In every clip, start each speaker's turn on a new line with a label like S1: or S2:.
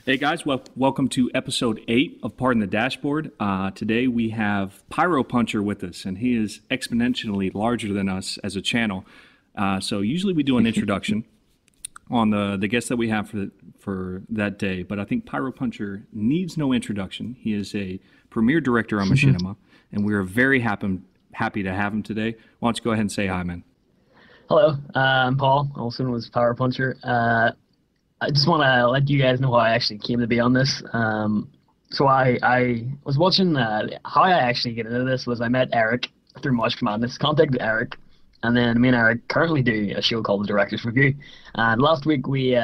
S1: Hey guys, welcome to episode 8 of Pardon the Dashboard. Today we have PyroPuncher with us, and he is exponentially larger than us as a channel. So usually we do an introduction on the guests that we have for that day, but I think PyroPuncher needs no introduction. He is a premier director on Machinima, and we are very happy to have him today. Why don't you go ahead and say hi, man?
S2: Hello, I'm Paul, also known as PyroPuncher. I just want to let you guys know how I actually came to be on this. So I was watching, how I actually get into this was I met Eric through Mosh Madness, contacted Eric, and then me and Eric currently do a show called The Director's Review. And last week we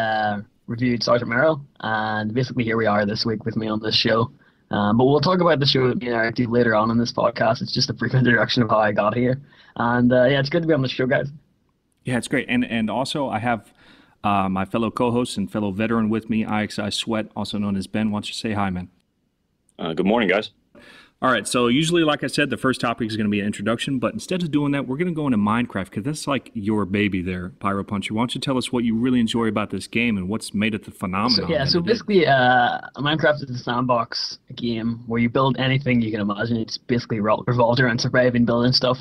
S2: reviewed Sergeant Merrill, and basically here we are this week with me on this show. But we'll talk about the show that me and Eric do later on in this podcast. It's just a brief introduction of how I got here. And yeah, it's good to be on the show, guys.
S1: Yeah, it's great. And also I have my fellow co-host and fellow veteran with me, IXI Sweat, also known as Ben. Why don't you say hi, man?
S3: Good morning, guys.
S1: All right, so usually, like I said, the first topic is going to be an introduction, but instead of doing that, we're going to go into Minecraft, because that's like your baby there, PyroPuncher. Why don't you tell us what you really enjoy about this game and what's made it the phenomenon?
S2: So basically, Minecraft is a sandbox game where you build anything you can imagine. It's basically revolved around surviving, building stuff.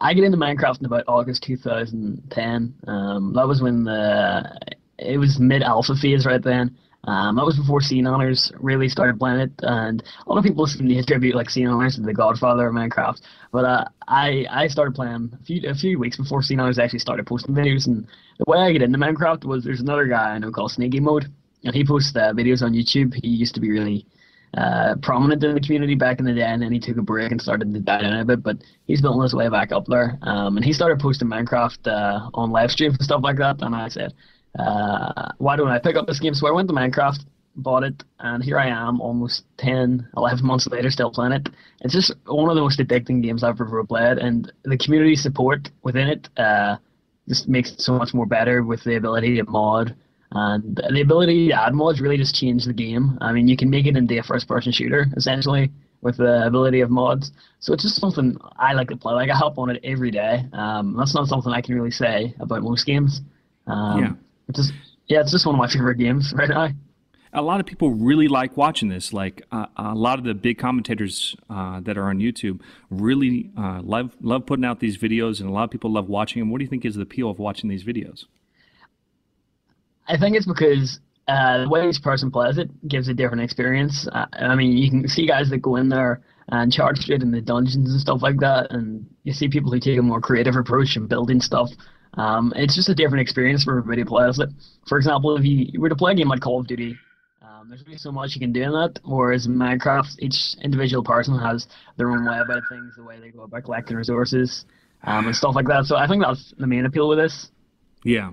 S2: I get into Minecraft in about August 2010. That was when it was mid-alpha phase right then. That was before Scene Honors really started playing it, and a lot of people seem to attribute like Scene Honors to the godfather of Minecraft. But I started playing a few weeks before Scene Honors actually started posting videos, and the way I get into Minecraft was there's another guy I know called Sneaky Mode, and he posts videos on YouTube. He used to be really prominent in the community back in the day, and then he took a break and started to die down a bit, but he's building his way back up there. And he started posting Minecraft on Livestream and stuff like that, and I said, why don't I pick up this game? So I went to Minecraft, bought it, and here I am almost 10, 11 months later still playing it. It's just one of the most addicting games I've ever played, and the community support within it just makes it so much more better with the ability to mod. And the ability to add mods really just changed the game. I mean, you can make it into a first-person shooter, essentially, with the ability of mods. So it's just something I like to play. Like, I hop on it every day. That's not something I can really say about most games. It's just one of my favorite games right now.
S1: A lot of people really like watching this. Like a lot of the big commentators that are on YouTube really love putting out these videos, and a lot of people love watching them. What do you think is the appeal of watching these videos?
S2: I think it's because the way each person plays it gives a different experience. I mean, you can see guys that go in there and charge straight in the dungeons and stuff like that, and you see people who take a more creative approach in building stuff. It's just a different experience for everybody who plays it. For example, if you were to play a game like Call of Duty, there's really so much you can do in that, whereas in Minecraft, each individual person has their own way about things, the way they go about collecting resources, and stuff like that. So I think that's the main appeal with this.
S1: Yeah.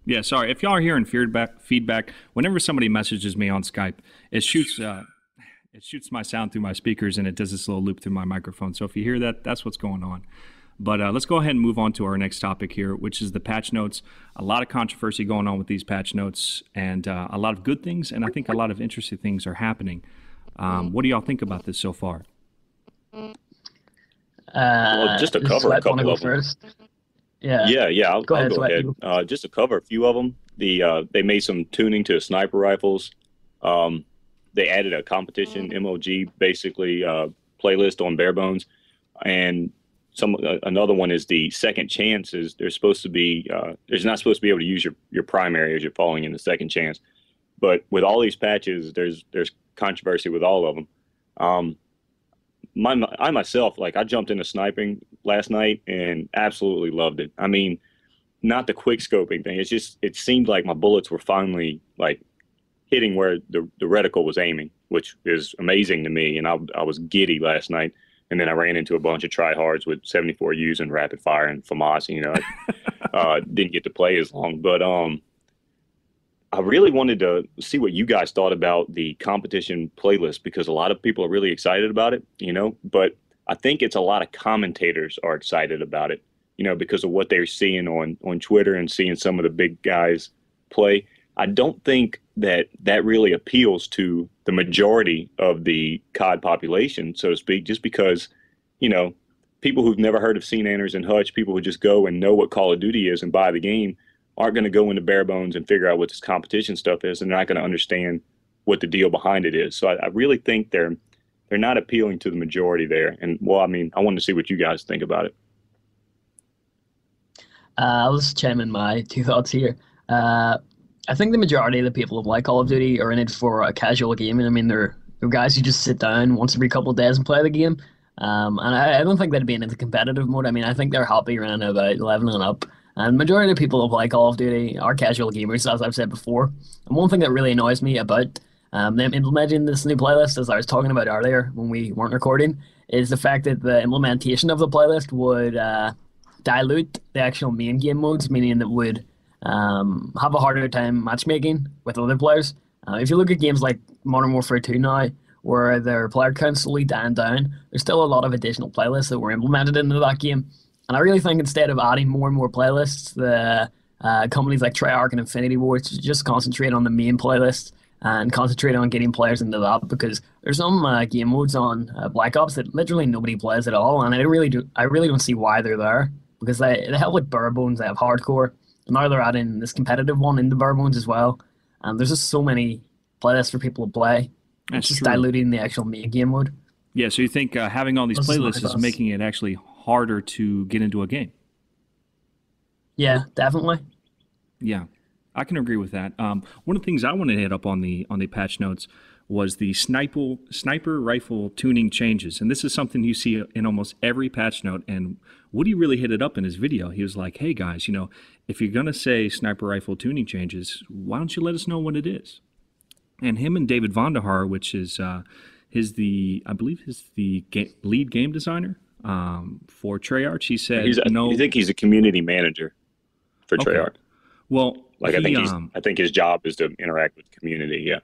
S1: Yeah, sorry. If y'all are hearing feedback, whenever somebody messages me on Skype, it shoots my sound through my speakers, and it does this little loop through my microphone. So if you hear that, that's what's going on. But let's go ahead and move on to our next topic here, which is the patch notes. A lot of controversy going on with these patch notes, and a lot of good things, and I think a lot of interesting things are happening. What do y'all think about this so far?
S3: Well, just to cover a couple of them.
S2: First?
S3: I'll go ahead.
S2: Sweat.
S3: Just to cover a few of them. They made some tuning to sniper rifles. They added a competition MLG basically playlist on bare bones, and another one is the second chances. There's supposed to be there's not supposed to be able to use your primary as you're falling in the second chance, but with all these patches, there's controversy with all of them. I myself, like, I jumped into sniping last night and absolutely loved it. I mean, not the quick scoping thing. It seemed like my bullets were finally like hitting where the reticle was aiming, which is amazing to me. And I was giddy last night. And then I ran into a bunch of tryhards with 74Us and rapid fire and FAMAS. You know, I didn't get to play as long, but I really wanted to see what you guys thought about the competition playlist, because a lot of people are really excited about it, you know, but I think it's a lot of commentators are excited about it, you know, because of what they're seeing on Twitter and seeing some of the big guys play. I don't think that really appeals to the majority of the COD population, so to speak, just because, you know, people who've never heard of Scene Anners and Hutch, people who just go and know what Call of Duty is and buy the game, aren't going to go into bare bones and figure out what this competition stuff is, and they're not going to understand what the deal behind it is. So I really think they're not appealing to the majority there. And well, I mean, I wanted to see what you guys think about it.
S2: I'll just chime in my two thoughts here. I think the majority of the people who like Call of Duty are in it for a casual gaming. I mean, they're guys who just sit down once every couple of days and play the game. And I don't think that'd be in the competitive mode. I mean, I think they're happy around about 11 and up. And the majority of the people who play Call of Duty are casual gamers, as I've said before. And one thing that really annoys me about them implementing this new playlist, as I was talking about earlier when we weren't recording, is the fact that the implementation of the playlist would dilute the actual main game modes, meaning that would have a harder time matchmaking with other players. If you look at games like Modern Warfare 2 now, where their player count's slowly dying down, there's still a lot of additional playlists that were implemented into that game. And I really think instead of adding more and more playlists, the companies like Treyarch and Infinity Ward should just concentrate on the main playlist and concentrate on getting players into that, because there's some game modes on Black Ops that literally nobody plays at all, and I really don't see why they're there, because they help with bare bones, they have hardcore, and now they're adding this competitive one into bare bones as well. And there's just so many playlists for people to play. It's just diluting the actual main game mode.
S1: Yeah, so you think having all these playlists is making it actually harder to get into a game?
S2: Yeah, definitely.
S1: Yeah, I can agree with that. One of the things I wanted to hit up on the patch notes was the sniper rifle tuning changes. And this is something you see in almost every patch note. And Woody really hit it up in his video. He was like, hey guys, if you're going to say sniper rifle tuning changes, why don't you let us know what it is? And him and David Vonderhaar, which is I believe he's the lead game designer for Treyarch, he said
S3: I think he's a community manager for Treyarch.
S1: Okay. Well,
S3: I think his job is to interact with the community. Yeah.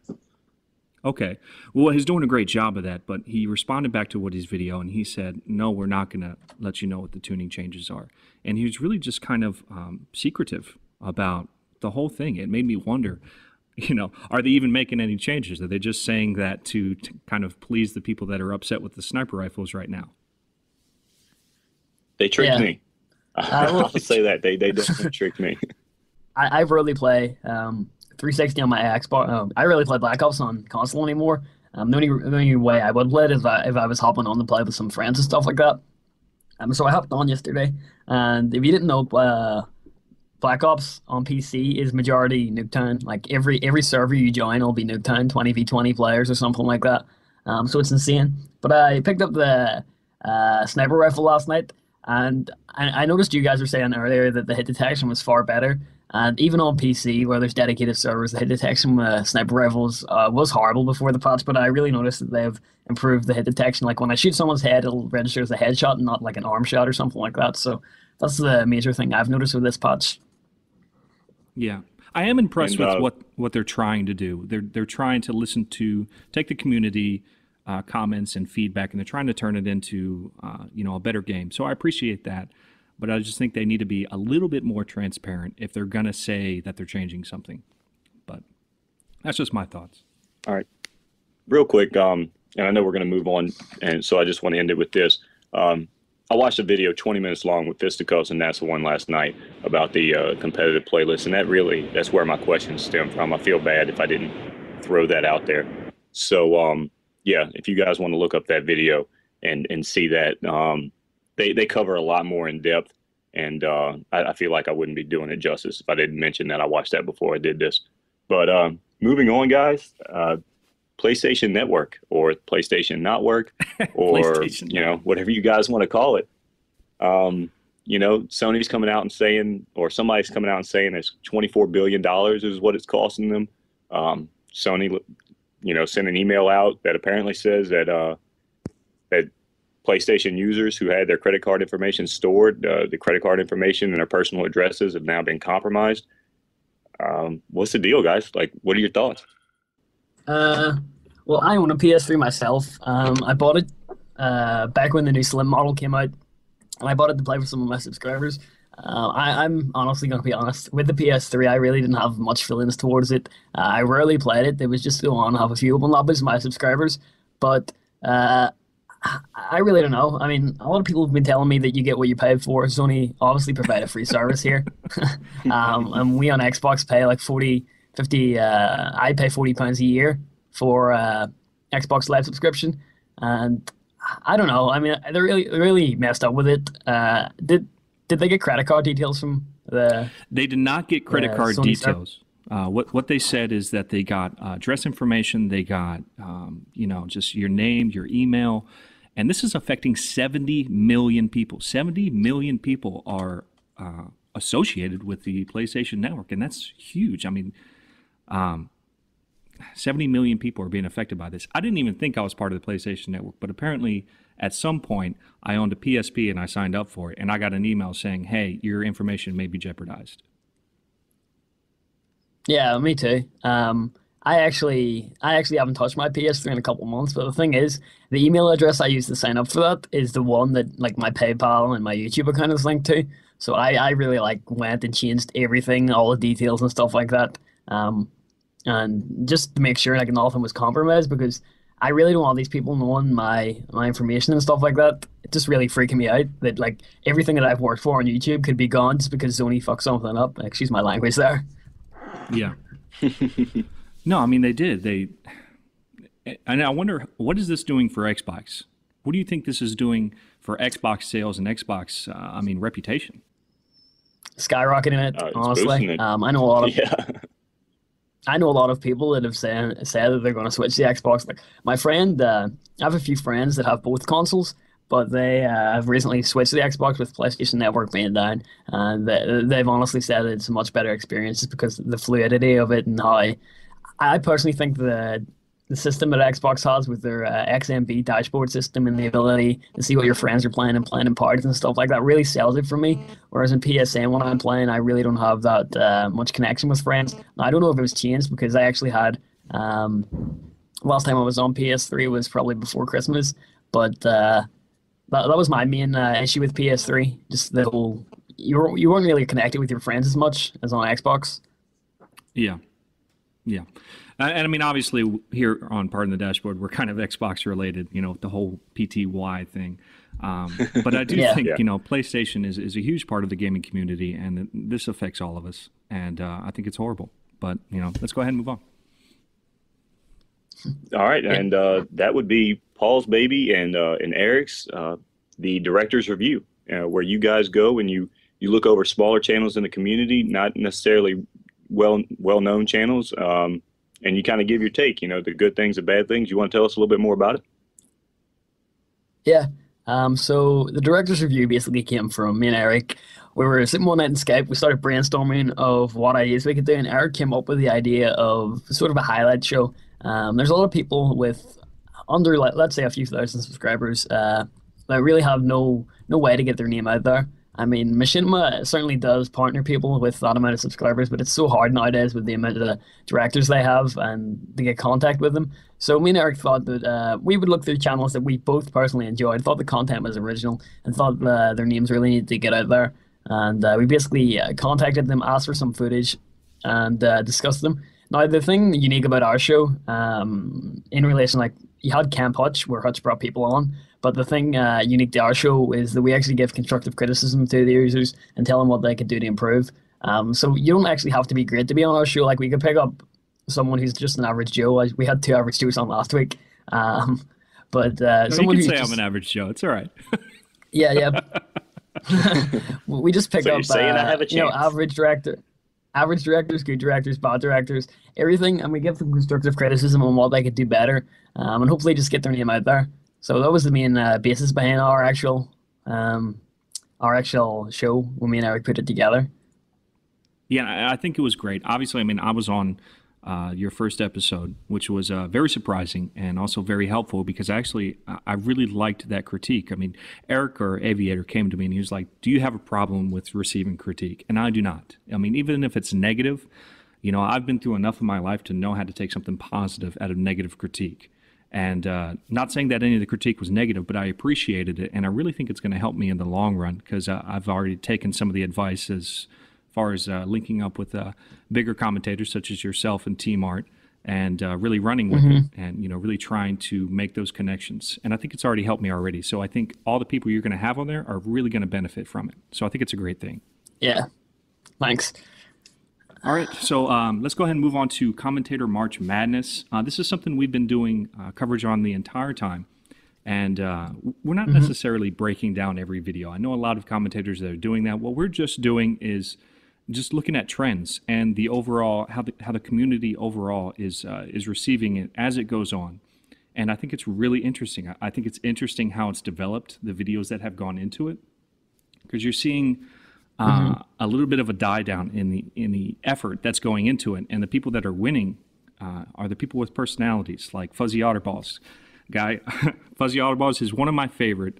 S1: Okay. Well, he's doing a great job of that, but he responded back to Woody's video and he said, no, we're not going to let you know what the tuning changes are. And he was really just kind of secretive about the whole thing. It made me wonder, are they even making any changes? Are they just saying that to kind of please the people that are upset with the sniper rifles right now?
S3: They tricked me. I'll say that. They definitely tricked me.
S2: I rarely play 360 on my Xbox. I rarely play Black Ops on console anymore. The only way I would play it is if I was hopping on to play with some friends and stuff like that. So I hopped on yesterday, and if you didn't know, Black Ops on PC is majority Nuketown. Like every server you join will be Nuketown, 20v20 players or something like that. So it's insane. But I picked up the sniper rifle last night, and I noticed you guys were saying earlier that the hit detection was far better. And even on PC, where there's dedicated servers, the hit detection with sniper rifles was horrible before the patch, but I really noticed that they've improved the hit detection. Like when I shoot someone's head, it'll register as a headshot and not like an arm shot or something like that. So that's the major thing I've noticed with this patch.
S1: Yeah. I am impressed with what they're trying to do. They're trying to take the community comments and feedback, and they're trying to turn it into a better game. So I appreciate that. But I just think they need to be a little bit more transparent if they're going to say that they're changing something. But that's just my thoughts.
S3: All right. Real quick, and I know we're going to move on, and so I just want to end it with this. I watched a video 20 minutes long with Fisticuffs and NASA One last night about the competitive playlist, and that's where my questions stem from. I feel bad if I didn't throw that out there. So, yeah, if you guys want to look up that video and see that, they cover a lot more in depth, and I feel like I wouldn't be doing it justice if I didn't mention that I watched that before I did this. But moving on, guys, PlayStation Network or PlayStation Not Work or whatever you guys want to call it. Sony's coming out and saying, or somebody's coming out and saying it's $24 billion is what it's costing them. Sony, sent an email out that apparently says that PlayStation users who had their credit card information stored, the credit card information and their personal addresses have now been compromised. What's the deal, guys? Like, what are your thoughts?
S2: Well, I own a PS3 myself. I bought it back when the new Slim model came out, and I bought it to play with some of my subscribers. I'm honestly going to be honest. With the PS3, I really didn't have much feelings towards it. I rarely played it. It was just to go on and have a few open lobbies with my subscribers. But I really don't know. I mean, a lot of people have been telling me that you get what you pay for. Sony obviously provide a free service here. And we on Xbox pay like 40, 50. I pay £40 a year for Xbox Live subscription. And I don't know. I mean, they really messed up with it. Did they get credit card details from
S1: They did not get credit card
S2: Sony
S1: details. What they said is that they got address information, they got just your name, your email, and this is affecting 70 million people. 70 million people are associated with the PlayStation Network, and that's huge. I mean, 70 million people are being affected by this. I didn't even think I was part of the PlayStation Network, but apparently at some point I owned a PSP and I signed up for it, and I got an email saying, hey, your information may be jeopardized.
S2: Yeah, me too. I actually haven't touched my PS3 in a couple of months, but the thing is, the email address I used to sign up for that is the one that like my PayPal and my YouTube account is linked to. So I really like went and changed everything, all the details and stuff like that. And just to make sure like nothing was compromised, because I really don't want these people knowing my information and stuff like that. It's just really freaking me out that like everything that I've worked for on YouTube could be gone just because Sony fucked something up. Excuse my language there.
S1: Yeah. No, I mean, they did. And I wonder, what is this doing for Xbox? What do you think this is doing for Xbox sales and Xbox, reputation?
S2: Skyrocketing it, honestly.
S3: It.
S2: I know a lot of
S3: Yeah.
S2: I know a lot of people that have said that they're going to switch to Xbox. Like my friend, I have a few friends that have both consoles, but they have recently switched to the Xbox with PlayStation Network being down, and they've honestly said it's a much better experience just because of the fluidity of it and how I personally think the system that Xbox has with their XMB dashboard system and the ability to see what your friends are playing and playing in parties and stuff like that really sells it for me. Whereas in PSN, when I'm playing, I really don't have that much connection with friends. Now, I don't know if it was changed because I actually had last time I was on PS3 was probably before Christmas, but that was my main issue with PS3. Just the whole you weren't really connected with your friends as much as on Xbox.
S1: Yeah. Yeah. And I mean, obviously, here on Pardon the Dashboard, we're kind of Xbox related, the whole PTY thing. But I do think, PlayStation is a huge part of the gaming community, and this affects all of us. And I think it's horrible. But, let's go ahead and move on.
S3: All right. And that would be Paul's baby and Eric's, the director's review, where you guys go and you look over smaller channels in the community, not necessarily well-known channels, and you kind of give your take, the good things, the bad things. You want to tell us a little bit more about it?
S2: Yeah. So the director's review basically came from me and Eric. We were sitting one night in Skype. We started brainstorming of what ideas we could do, and Eric came up with the idea of sort of a highlight show. There's a lot of people with under, let's say, a few thousand subscribers that really have no way to get their name out there. I mean, Machinima certainly does partner people with that amount of subscribers, but it's so hard nowadays with the amount of directors they have and to get contact with them. So me and Eric thought that we would look through channels that we both personally enjoyed, thought the content was original, and thought their names really needed to get out there. And we basically contacted them, asked for some footage, and discussed them. Now, the thing unique about our show, in relation, like, you had Camp Hutch, where Hutch brought people on, but the thing unique to our show is that we actually give constructive criticism to the users and tell them what they could do to improve. So you don't actually have to be great to be on our show. Like, we could pick up someone who's just an average Joe. We had 2 average Joes on last week. But someone
S1: you can say I'm an average Joe. It's all right.
S2: Yeah. We just pick up
S3: saying I have a chance.
S2: average directors, good directors, bad directors, everything, and we give them constructive criticism on what they could do better, and hopefully just get their name out there. So that was the main basis behind our actual show when me and Eric put it together.
S1: Yeah, I think it was great. Obviously, I mean, I was on your first episode, which was very surprising and also very helpful because I really liked that critique. I mean, Eric or Aviator came to me and he was like, do you have a problem with receiving critique? And I do not. I mean, even if it's negative, I've been through enough of my life to know how to take something positive out of negative critique. And not saying that any of the critique was negative, but I appreciated it. And I really think it's going to help me in the long run because I've already taken some of the advice as far as linking up with bigger commentators such as yourself and Team Art and really running with it, and really trying to make those connections. And I think it's already helped me already. So I think all the people you're going to have on there are really going to benefit from it. So I think it's a great thing.
S2: Yeah, thanks.
S1: All right, so let's go ahead and move on to Commentator March Madness. This is something we've been doing coverage on the entire time, and we're not necessarily breaking down every video. I know a lot of commentators that are doing that. What we're just doing is just looking at trends and the overall how the community overall is receiving it as it goes on. And I think it's really interesting. I think it's interesting how it's developed, the videos that have gone into it, because you're seeing a little bit of a die down in the effort that's going into it, and the people that are winning are the people with personalities, like Fuzzy Otterballs. Fuzzy Otterballs is one of my favorite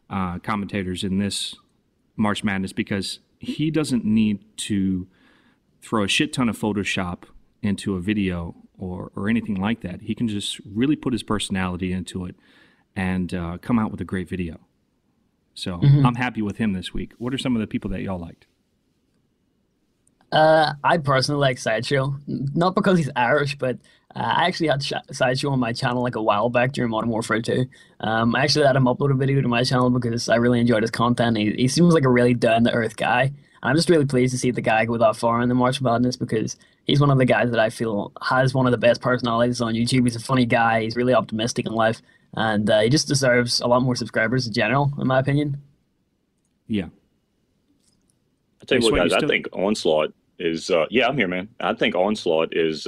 S1: commentators in this March Madness, because he doesn't need to throw a shit ton of Photoshop into a video or anything like that. He can just really put his personality into it and come out with a great video. So I'm happy with him this week. What are some of the people that y'all liked?
S2: I personally like Sideshow, not because he's Irish, but I actually had Sideshow on my channel like a while back during Modern Warfare 2. I actually had him upload a video to my channel because I really enjoyed his content. He seems like a really down-to-earth guy. And I'm just really pleased to see the guy go that far in the March Madness, because he's one of the guys that I feel has one of the best personalities on YouTube. He's a funny guy. He's really optimistic in life. And he just deserves a lot more subscribers in general, in my opinion.
S1: Yeah.
S3: I'll tell you what, guys, I think Onslaught is, yeah, I'm here, man. I think Onslaught is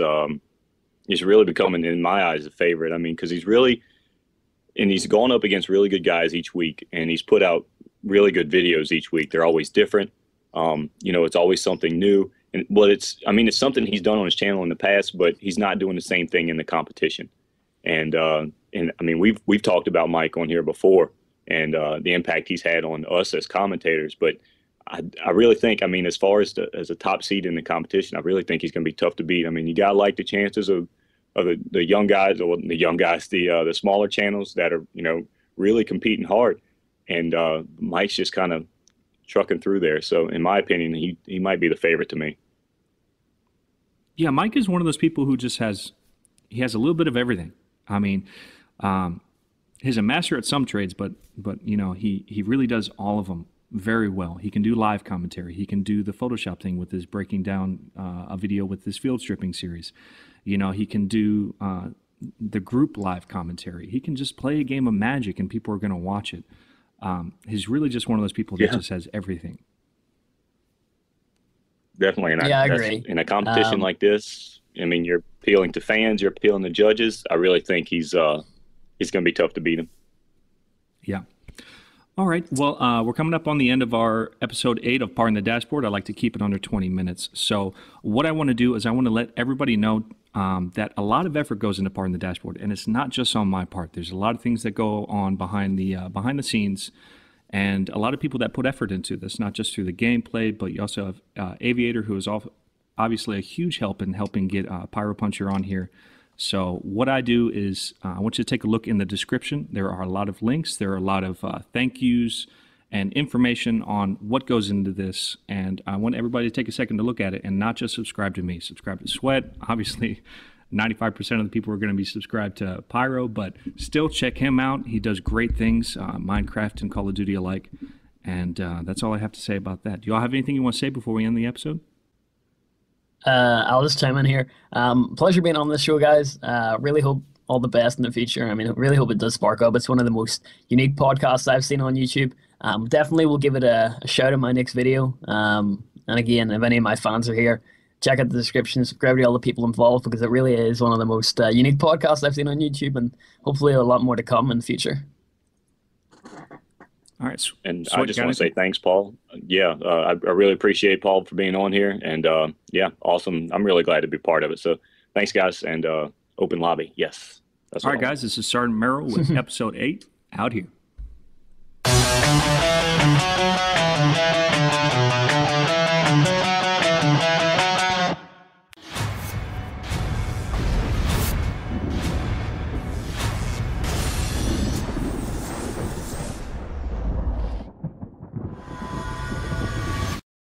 S3: really becoming, in my eyes, a favorite. I mean, because he's gone up against really good guys each week, and he's put out really good videos each week. They're always different. It's always something new. But it's something he's done on his channel in the past, but he's not doing the same thing in the competition. And I mean, we've talked about Mike on here before, and the impact he's had on us as commentators. But I really think, I mean, as far as a top seed in the competition, I really think he's going to be tough to beat. I mean, you got to like the chances of the young guys, or the smaller channels that are, really competing hard. And Mike's just kind of trucking through there. So in my opinion, he might be the favorite to me.
S1: Yeah, Mike is one of those people who just has a little bit of everything. I mean, he's a master at some trades, but he really does all of them very well. He can do live commentary. He can do the Photoshop thing with his breaking down a video with his field stripping series. He can do the group live commentary. He can just play a game of Magic and people are going to watch it. He's really just one of those people that just has everything.
S3: Definitely. And
S2: I agree.
S3: In a competition like this, I mean, you're appealing to fans, you're appealing to judges. I really think he's going to be tough to beat him.
S1: Yeah. All right. Well, we're coming up on the end of our episode 8 of Par in the Dashboard. I like to keep it under 20 minutes. So what I want to do is I want to let everybody know that a lot of effort goes into Par in the Dashboard, and it's not just on my part. There's a lot of things that go on behind the scenes, and a lot of people that put effort into this, not just through the gameplay, but you also have Aviator, who is obviously a huge help in helping get PyroPuncher on here. So what I do is I want you to take a look in the description. There are a lot of links. There are a lot of thank yous and information on what goes into this. And I want everybody to take a second to look at it and not just subscribe to me. Subscribe to Sweat. Obviously, 95% of the people are going to be subscribed to Pyro, but still check him out. He does great things, Minecraft and Call of Duty alike. And that's all I have to say about that. Do y'all have anything you want to say before we end the episode?
S2: I'll just chime in here. Pleasure being on this show, guys. Really hope all the best in the future. I mean, really hope it does spark up. It's one of the most unique podcasts I've seen on YouTube. Definitely will give it a shout in my next video. And again, if any of my fans are here, check out the description, subscribe to all the people involved, because it really is one of the most unique podcasts I've seen on YouTube, and hopefully a lot more to come in the future.
S1: All right.
S3: And I just want to say thanks, Paul. Yeah, I really appreciate Paul for being on here. And yeah, awesome. I'm really glad to be part of it. So thanks, guys. And open lobby. Yes.
S1: All right, guys. This is Sergeant Merrill with episode 8 out here.